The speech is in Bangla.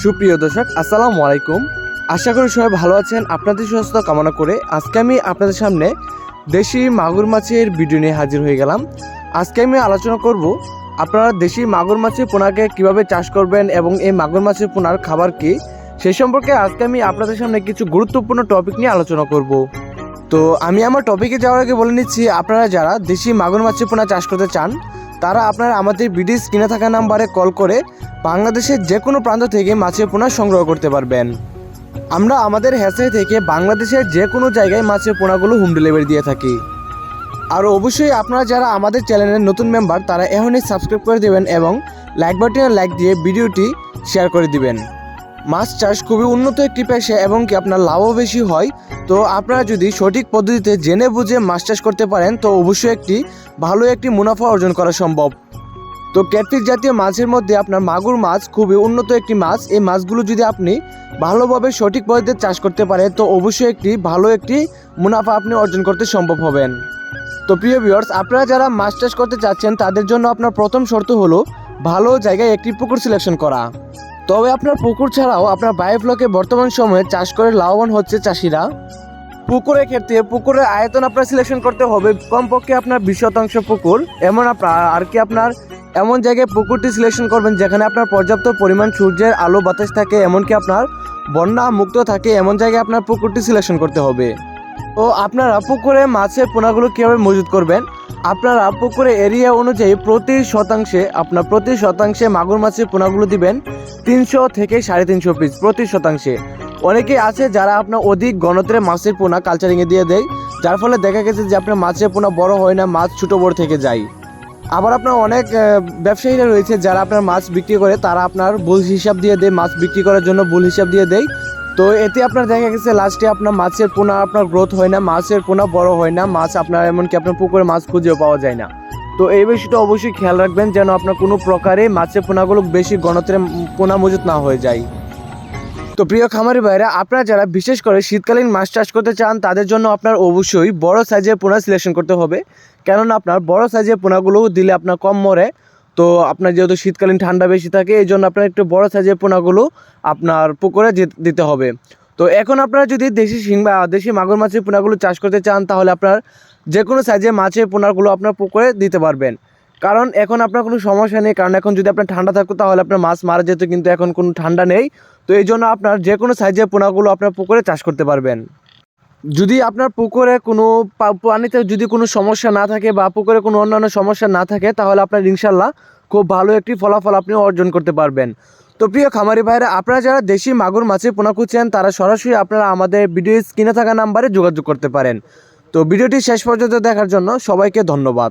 সুপ্রিয় দর্শক, আসসালামু আলাইকুম। আশা করি সবাই ভালো আছেন। আপনাদের সুস্বাস্থ্য কামনা করে আজকে আমি আপনাদের সামনে দেশি মাগুর মাছের ভিডিও নিয়ে হাজির হয়ে গেলাম। আজকে আমি আলোচনা করব আপনারা দেশি মাগুর মাছের পোনাকে কিভাবে চাষ করবেন এবং এই মাগুর মাছের পোনার খাবার কি, সেই সম্পর্কে আজকে আমি আপনাদের সামনে কিছু গুরুত্বপূর্ণ টপিক নিয়ে আলোচনা করব। তো আমি আমার টপিকে যাওয়ার আগে বলে নিচ্ছি, আপনারা যারা দেশি মাগুর মাছের পোনা চাষ করতে চান তারা আপনারা আমাদের ভিডিও স্ক্রিনে থাকা নাম্বারে কল করে বাংলাদেশের যে কোনো প্রান্ত থেকে মাছের পোনা সংগ্রহ করতে পারবেন। আমরা আমাদের হ্যাচারি থেকে বাংলাদেশের যে কোনো জায়গায় মাছের পোনাগুলো হোম ডেলিভারি দিয়ে থাকি। আর অবশ্যই আপনারা যারা আমাদের চ্যানেলের নতুন মেম্বার তারা এখনই সাবস্ক্রাইব করে দেবেন এবং লাইক বাটনে লাইক দিয়ে ভিডিওটি শেয়ার করে দিবেন। মাছ চাষ খুবই উন্নত একটি পেশা এবং কি আপনার লাভও বেশি হয়। তো আপনারা যদি সঠিক পদ্ধতিতে জেনে বুঝে মাছ চাষ করতে পারেন তো অবশ্যই ভালো একটি মুনাফা অর্জন করা সম্ভব। তো ক্যাটফিশ জাতীয় মাছের মধ্যে আপনার মাগুর মাছ খুবই উন্নত একটি মাছ। এই মাছগুলো যদি আপনি ভালোভাবে সঠিক পদ্ধতিতে চাষ করতে পারেন তো অবশ্যই ভালো একটি মুনাফা আপনি অর্জন করতে সম্ভব হবেন। তো প্রিয় ভিউয়ার্স, আপনারা যারা মাছ চাষ করতে চাচ্ছেন তাদের জন্য আপনার প্রথম শর্ত হলো ভালো জায়গায় একটি পুকুর সিলেকশন করা। তবে আপনার পুকুর ছাড়াও আপনার বায়োফ্লকে বর্তমান সময়ে চাষ করে লাভবান হচ্ছে চাষিরা। পুকুরের ক্ষেত্রে পুকুরের আয়তন আপনার সিলেকশন করতে হবে কমপক্ষে আপনার 20% পুকুর, আপনার এমন জায়গায় পুকুরটি সিলেকশন করবেন যেখানে আপনার পর্যাপ্ত পরিমাণ সূর্যের আলো বাতাস থাকে, এমনকি আপনার বন্যা মুক্ত থাকে, এমন জায়গায় আপনার পুকুরটি সিলেকশন করতে হবে। তো আপনারা পুকুরে মাছের পোনাগুলো কীভাবে মজুত করবেন, আপনারা পুকুরে এরিয়া অনুযায়ী প্রতি শতাংশে মাগুর মাছের পোনাগুলো দিবেন 300 থেকে 350 পিস প্রতি শতাংশে। অনেকেই আছে যারা আপনার অধিক ঘনত্বে মাছের পোনা কালচারিংয়ে দিয়ে দেয়, যার ফলে দেখা গেছে যে আপনার মাছের পোনা বড় হয় না, মাছ ছোটো বড় থেকে যায়। আবার আপনার অনেক ব্যবসায়ীরা রয়েছে যারা আপনার মাছ বিক্রি করে, তারা আপনার ভুল হিসাব দিয়ে দেয়, মাছ বিক্রি করার জন্য ভুল হিসাব দিয়ে দেয়। তো এতে আপনার দেখা গেছে লাস্টে আপনার মাছের পোনা আপনার গ্রোথ হয় না, মাছের পোনা বড় হয় না, মাছ আপনার এমনকি আপনার পুকুরে মাছ খুঁজেও পাওয়া যায় না। তো এই বিষয়টা অবশ্যই খেয়াল রাখবেন যেন আপনার কোনো প্রকারে মাছের পোনাগুলো বেশি ঘনত্বের পোনা মজুত না হয়ে যায়। তো প্রিয় খামারি ভাইরা, আপনারা যারা বিশেষ করে শীতকালীন মাছ চাষ করতে চান তাদের জন্য আপনার অবশ্যই বড় সাইজের পোনা সিলেকশন করতে হবে, কেননা আপনার বড় সাইজের পোনাগুলো দিলে আপনার কম মরে। তো আপনার যেহেতু শীতকালীন ঠান্ডা বেশি থাকে এই জন্য আপনার একটু বড় সাইজের পোনাগুলো আপনার পুকুরে দিতে হবে। তো এখন আপনারা যদি দেশি মাগুর মাছের পোনাগুলো চাষ করতে চান তাহলে আপনার যে কোনো সাইজের মাছের পোনাগুলো আপনার পুকুরে দিতে পারবেন, কারণ এখন আপনার কোনো সমস্যা নেই। কারণ এখন যদি আপনার ঠান্ডা থাকতো তাহলে আপনার মাছ মারা যেত, কিন্তু এখন কোনো ঠান্ডা নেই। তো এই জন্য আপনার যে কোনো সাইজের পোনাগুলো আপনার পুকুরে চাষ করতে পারবেন। যদি আপনার পুকুরে কোনো পানিতে যদি কোনো সমস্যা না থাকে বা পুকুরে কোনো অন্যান্য সমস্যা না থাকে তাহলে আপনার ইনশাল্লাহ খুব ভালো একটি ফলাফল আপনি অর্জন করতে পারবেন। তো প্রিয় খামারি ভাইরা, আপনারা যারা দেশি মাগুর মাছের পোনা খুঁজছেন তারা সরাসরি আপনারা আমাদের ভিডিও স্ক্রিনে থাকা নাম্বারে যোগাযোগ করতে পারেন। তো ভিডিওটি শেষ পর্যন্ত দেখার জন্য সবাইকে ধন্যবাদ।